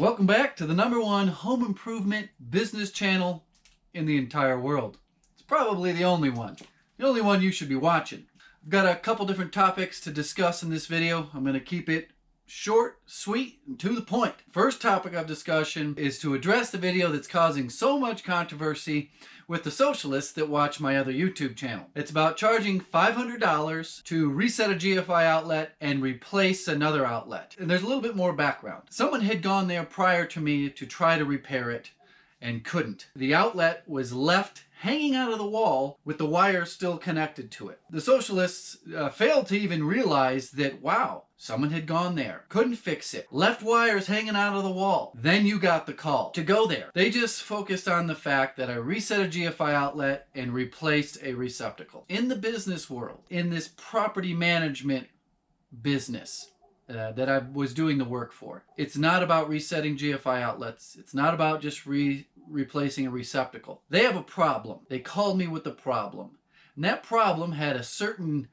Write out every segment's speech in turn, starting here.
Welcome back to the #1 home improvement business channel in the entire world. It's probably the only one you should be watching. I've got a couple different topics to discuss in this video. I'm going to keep it short, sweet, and to the point. First topic of discussion is to address the video that's causing so much controversy with the socialists that watch my other YouTube channel. It's about charging $500 to reset a GFI outlet and replace another outlet. And there's a little bit more background. Someone had gone there prior to me to try to repair it and couldn't. The outlet was left hanging out of the wall with the wire still connected to it. The socialists failed to even realize that, wow, someone had gone there, couldn't fix it, left wires hanging out of the wall. Then you got the call to go there. They just focused on the fact that I reset a GFI outlet and replaced a receptacle. In the business world, in this property management business, that I was doing the work for. It's not about resetting GFI outlets. It's not about just replacing a receptacle. They have a problem. They called me with the problem. And that problem had a certain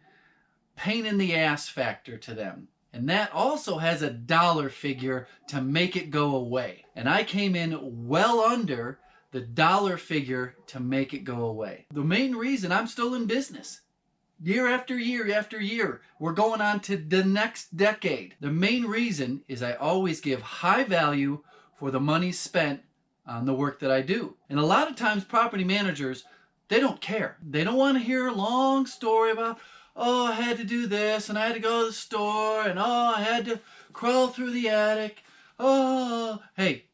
pain in the ass factor to them. And that also has a dollar figure to make it go away. And I came in well under the dollar figure to make it go away. The main reason I'm still in business, year after year after year, we're going on to the next decade. The main reason is I always give high value for the money spent on the work that I do. And a lot of times property managers, they don't care. They don't want to hear a long story about, oh, I had to do this and I had to go to the store and oh, I had to crawl through the attic. Oh, hey,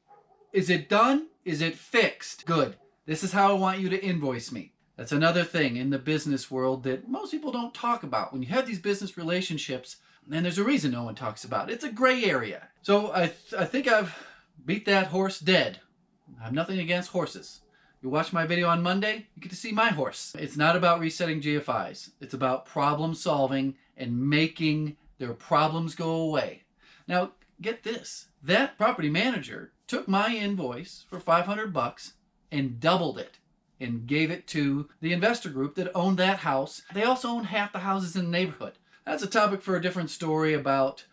is it done? Is it fixed? Good. This is how I want you to invoice me. That's another thing in the business world that most people don't talk about. When you have these business relationships, and there's a reason no one talks about it. It's a gray area. So I think I've beat that horse dead. I have nothing against horses. You watch my video on Monday, you get to see my horse. It's not about resetting GFIs. It's about problem solving and making their problems go away. Now, get this. That property manager took my invoice for $500 and doubled it and gave it to the investor group that owned that house. They also own half the houses in the neighborhood. That's a topic for a different story about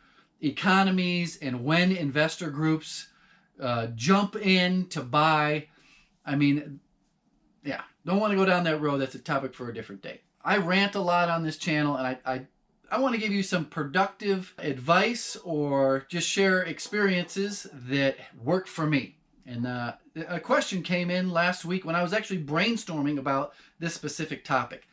economies and when investor groups jump in to buy. I mean, yeah, don't want to go down that road. That's a topic for a different day. I rant a lot on this channel, and I want to give you some productive advice or just share experiences that work for me. And a question came in last week when I was actually brainstorming about this specific topic.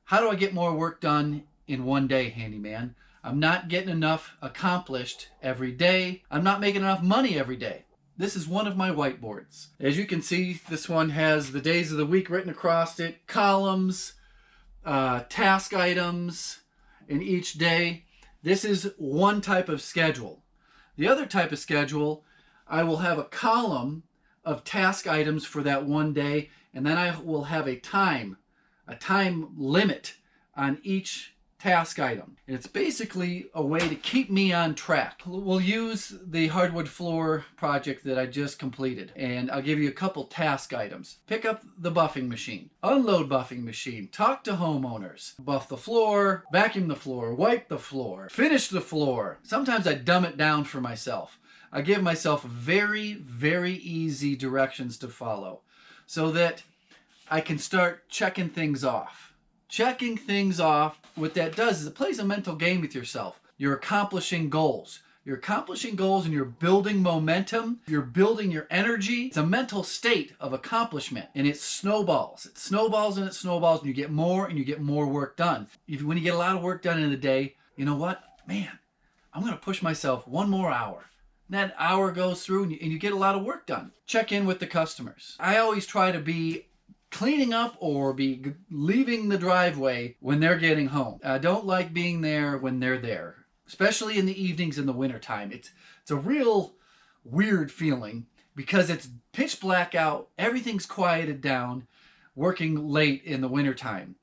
How do I get more work done in one day, Handyman? I'm not getting enough accomplished every day. I'm not making enough money every day. This is one of my whiteboards. As you can see, this one has the days of the week written across it, columns, task items in each day. This is one type of schedule. The other type of schedule, I will have a column of task items for that one day, and then I will have a time limit on each task item. And it's basically a way to keep me on track. We'll use the hardwood floor project that I just completed, and I'll give you a couple task items. Pick up the buffing machine, unload buffing machine, talk to homeowners, buff the floor, vacuum the floor, wipe the floor, finish the floor. Sometimes I dumb it down for myself. I give myself very, very easy directions to follow so that I can start checking things off. Checking things off, what that does is it plays a mental game with yourself. You're accomplishing goals. You're accomplishing goals and you're building momentum. You're building your energy. It's a mental state of accomplishment, and it snowballs. It snowballs and it snowballs, and you get more and you get more work done. When you get a lot of work done in a day, you know what? Man, I'm going to push myself one more hour. That hour goes through and you get a lot of work done. Check in with the customers. I always try to be cleaning up or be leaving the driveway when they're getting home. I don't like being there when they're there, especially in the evenings in the wintertime. It's a real weird feeling because it's pitch black out, everything's quieted down, working late in the wintertime.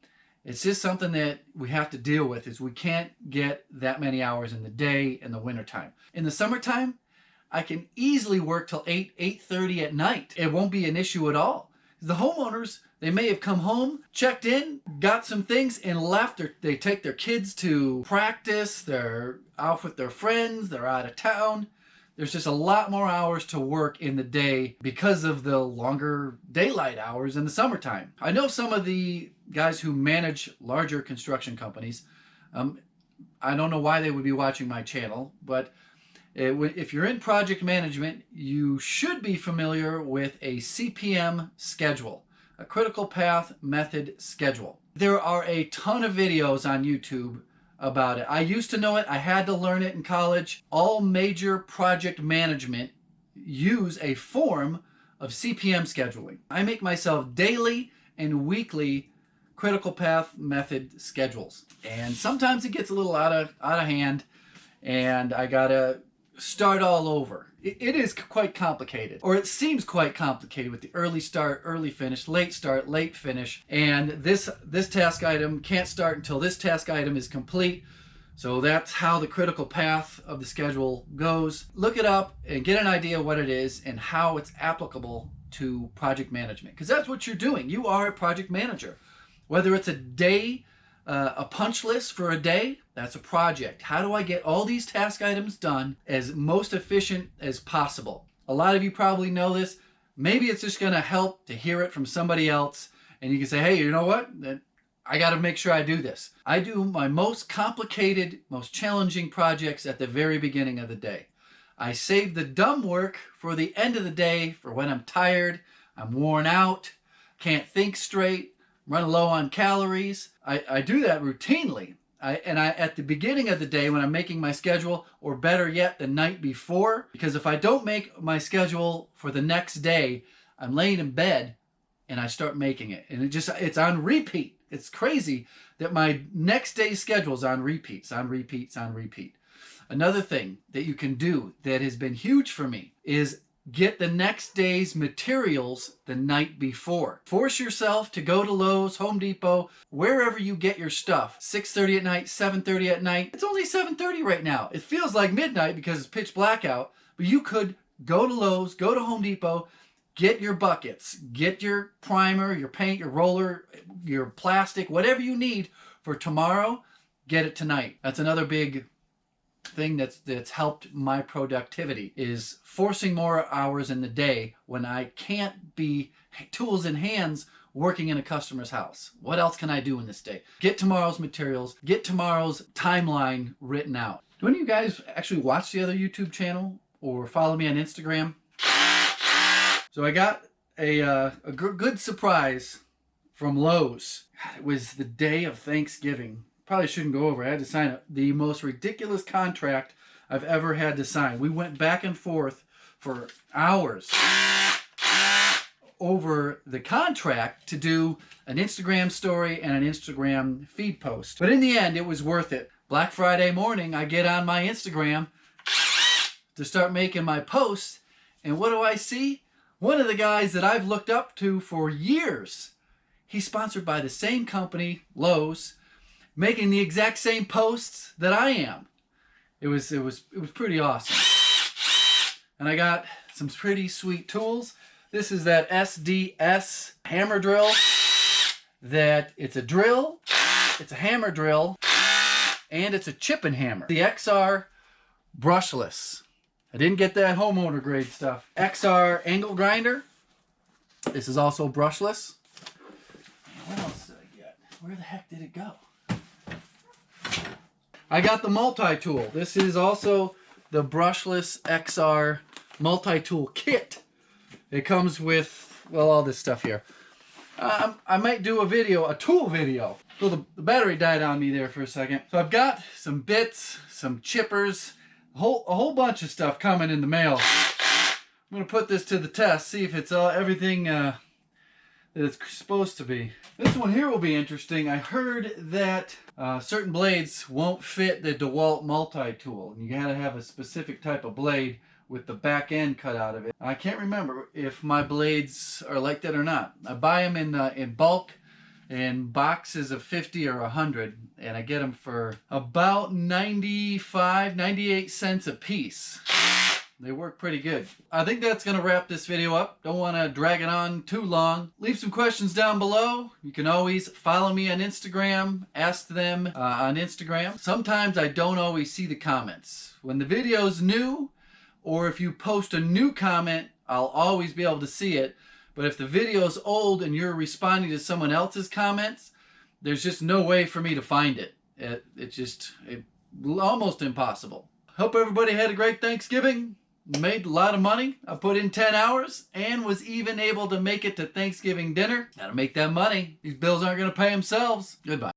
It's just something that we have to deal with, is we can't get that many hours in the day in the wintertime. In the summertime, I can easily work till 8:30 at night. It won't be an issue at all. The homeowners, they may have come home, checked in, got some things, and left. They take their kids to practice, they're out with their friends, they're out of town. There's just a lot more hours to work in the day because of the longer daylight hours in the summertime. I know some of the guys who manage larger construction companies. I don't know why they would be watching my channel, but if you're in project management, you should be familiar with a CPM schedule, a critical path method schedule. There are a ton of videos on YouTube about it. I used to know it. I had to learn it in college. All major project management use a form of CPM scheduling. I make myself daily and weekly critical path method schedules. And sometimes it gets a little out of hand and I gotta start all over. It is quite complicated, or it seems quite complicated with the early start, early finish, late start, late finish, and this task item can't start until this task item is complete. So that's how the critical path of the schedule goes. Look it up and get an idea what it is and how it's applicable to project management, because that's what you're doing. You are a project manager. Whether it's a day, a punch list for a day, that's a project. How do I get all these task items done as most efficient as possible? A lot of you probably know this. Maybe it's just going to help to hear it from somebody else, and you can say, hey, you know what? I got to make sure I do this. I do my most complicated, most challenging projects at the very beginning of the day. I save the dumb work for the end of the day, for when I'm tired, I'm worn out, can't think straight, running low on calories. I do that routinely. At the beginning of the day when I'm making my schedule, or better yet, the night before, because if I don't make my schedule for the next day, I'm laying in bed and I start making it. And it's on repeat. It's crazy that my next day's schedule is on repeats, on repeats, on repeat. Another thing that you can do that has been huge for me is get the next day's materials the night before. Force yourself to go to Lowe's, Home Depot, wherever you get your stuff. 6:30 at night, 7:30 at night. It's only 7:30 right now. It feels like midnight because it's pitch black out, but you could go to Lowe's, go to Home Depot, get your buckets, get your primer, your paint, your roller, your plastic, whatever you need for tomorrow, get it tonight. That's another big thing that's helped my productivity, is forcing more hours in the day when I can't be tools in hands working in a customer's house. What else can I do in this day? Get tomorrow's materials, get tomorrow's timeline written out. Do any of you guys actually watch the other YouTube channel or follow me on Instagram? So I got a good surprise from Lowe's. It was the day of Thanksgiving. Probably shouldn't go over. I had to sign the most ridiculous contract I've ever had to sign. We went back and forth for hours over the contract to do an Instagram story and an Instagram feed post. But in the end, it was worth it. Black Friday morning, I get on my Instagram to start making my posts, and what do I see? One of the guys that I've looked up to for years, he's sponsored by the same company, Lowe's, making the exact same posts that I am. It was pretty awesome. And I got some pretty sweet tools. This is that SDS hammer drill. That it's a drill, it's a hammer drill, and it's a chipping hammer. The XR brushless. I didn't get that homeowner grade stuff. XR angle grinder. This is also brushless. What else did I get? Where the heck did it go? I got the multi-tool. This is also the brushless XR multi-tool kit. It comes with, well, all this stuff here. I might do a tool video. So the battery died on me there for a second. So I've got some bits, some chippers, a whole bunch of stuff coming in the mail. I'm going to put this to the test, see if it's everything that it's supposed to be. This one here will be interesting. I heard that certain blades won't fit the DeWalt multi-tool. And you gotta have a specific type of blade with the back end cut out of it. I can't remember if my blades are like that or not. I buy them in bulk, in boxes of 50 or 100, and I get them for about 98 cents a piece. They work pretty good. I think that's going to wrap this video up. Don't want to drag it on too long. Leave some questions down below. You can always follow me on Instagram. Ask them on Instagram. Sometimes I don't always see the comments. When the video's new or if you post a new comment, I'll always be able to see it. But if the video's old and you're responding to someone else's comments, there's just no way for me to find it. It's almost impossible. Hope everybody had a great Thanksgiving. Made a lot of money. I put in 10 hours and was even able to make it to Thanksgiving dinner. Gotta make that money. These bills aren't gonna pay themselves. Goodbye.